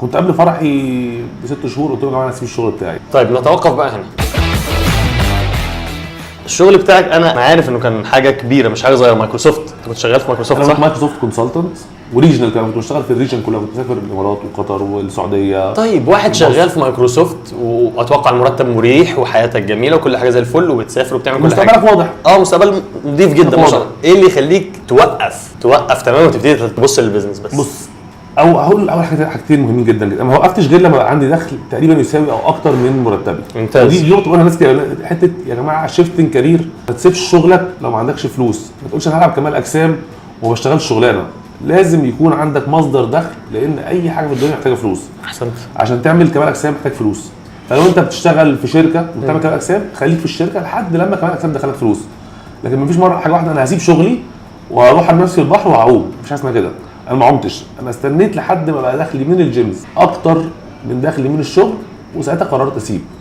كنت قبل فرحي ب6 شهور قلت له يا جماعه انا هسيب الشغل بتاعي. طيب نتوقف بقى هنا. الشغل بتاعك انا عارف انه كان حاجه كبيره مش حاجه صغيره. مايكروسوفت كنت شغال في مايكروسوفت صح؟ انا مايكروسوفت كونسلتنت وريجنال كمان، كنت بشتغل في الريجن كلها، كنت بسافر الامارات وقطر والسعوديه. طيب واحد شغال في مايكروسوفت واتوقع المرتب مريح وحياتك جميله وكل حاجه زي الفل وبتسافر وبتعمل كل حاجه، مستقبلك واضح. مستقبل نضيف جدا ما شاء الله. ايه اللي يخليك توقف تماما وتبتدي تبص للبيزنس بس؟ بص، او هقول اول حاجتين مهمين جدا جدا. ما وقفتش غير لما بقى عندي دخل تقريبا يساوي او اكتر من مرتبي. ممتاز. ودي نقطه بقولها ناس كده، حته يا جماعه شيفتنج كارير، ما تسيبش شغلك لو ما عندكش فلوس. ما تقولش انا هلعب كمال اجسام وما بشتغلش شغلانه. لازم يكون عندك مصدر دخل، لان اي حاجه في الدنيا محتاجه فلوس. احسنت. عشان تعمل كمال اجسام محتاج فلوس. فلو انت بتشتغل في شركه وبتعمل كمال اجسام، خليك في الشركه لحد لما كمال اجسام دخلك فلوس. لكن مفيش مره حاجه واحده انا هسيب شغلي واروح ارمي نفسي في البحر واعوم. مفيش حاجه اسمها كده. انا ما عمتش، انا استنيت لحد ما بقى دخلي من الجيمز اكتر من دخلي من الشغل، وساعتها قررت اسيب.